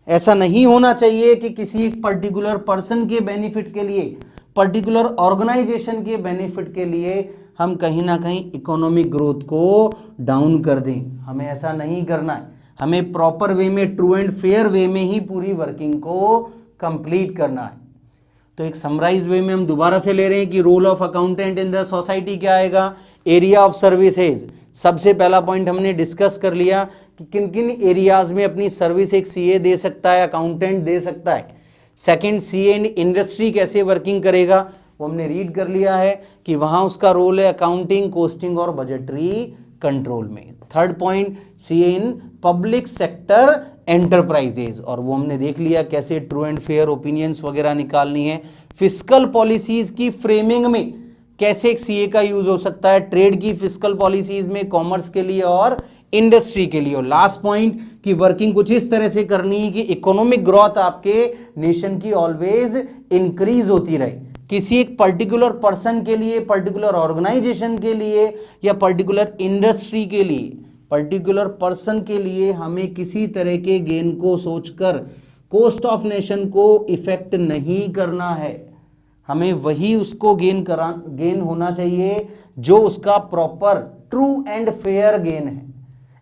ऐसा नहीं होना चाहिए कि किसी एक पर्टिकुलर पर्सन के बेनिफिट के लिए, पर्टिकुलर ऑर्गेनाइजेशन के बेनिफिट के लिए हम कहीं ना कहीं इकोनॉमिक ग्रोथ को डाउन कर दें। हमें ऐसा नहीं करना है, हमें प्रॉपर वे में, ट्रू एंड फेयर वे में ही पूरी वर्किंग को कंप्लीट करना है। तो एक समराइज वे में हम दोबारा से ले रहे हैं कि role of accountant in the society क्या आएगा, एरिया ऑफ सर्विसेज। सबसे पहला पॉइंट हमने डिस्कस कर लिया कि किन किन एरियाज में अपनी सर्विस एक सीए दे सकता है, अकाउंटेंट दे सकता है। सेकंड, सीए इन इंडस्ट्री कैसे वर्किंग करेगा, वो हमने रीड कर लिया है कि वहां उसका रोल है अकाउंटिंग, कोस्टिंग और बजटरी कंट्रोल में। Third point, CA in public sector enterprises, और वो हमने देख लिया कैसे ट्रू एंड फेयर ओपिनियंस वगैरह निकालनी है। फिस्कल पॉलिसीज की फ्रेमिंग में कैसे एक सीए का यूज हो सकता है, ट्रेड की फिस्कल पॉलिसीज में, कॉमर्स के लिए और इंडस्ट्री के लिए। और लास्ट पॉइंट कि वर्किंग कुछ इस तरह से करनी है कि इकोनॉमिक ग्रोथ आपके नेशन की ऑलवेज इंक्रीज होती रहे, किसी एक पर्टिकुलर पर्सन के लिए, पर्टिकुलर ऑर्गेनाइजेशन के लिए या पर्टिकुलर इंडस्ट्री के लिए, पर्टिकुलर पर्सन के लिए हमें किसी तरह के गेन को सोचकर कॉस्ट ऑफ नेशन को इफेक्ट नहीं करना है। हमें वही उसको गेन होना चाहिए जो उसका proper true and fair gain है।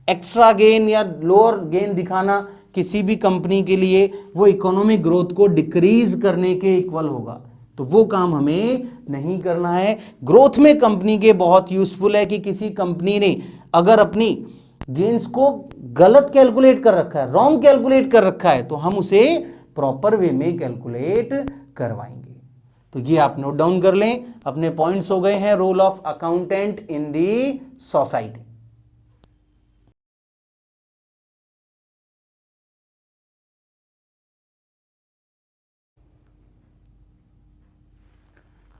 एक्स्ट्रा गेन या लोअर गेन दिखाना किसी भी कंपनी के लिए वो इकोनॉमिक ग्रोथ को डिक्रीज करने के इक्वल होगा, तो वो काम हमें नहीं करना है। ग्रोथ में कंपनी के बहुत यूजफुल है कि किसी कंपनी ने अगर अपनी गेन्स को गलत कैलकुलेट कर रखा है, रॉन्ग कैलकुलेट कर रखा है, तो हम उसे प्रॉपर वे में कैलकुलेट करवाएंगे। तो ये आप नोट डाउन कर लें, अपने पॉइंट्स हो गए हैं role of accountant in the society.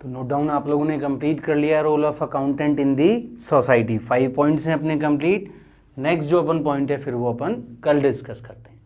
तो नोट डाउन आप लोगों ने कंप्लीट कर लिया role of accountant in the society. 5 points हैं अपने कंप्लीट। नेक्स्ट जो अपन पॉइंट है फिर वो अपन कल डिस्कस करते हैं।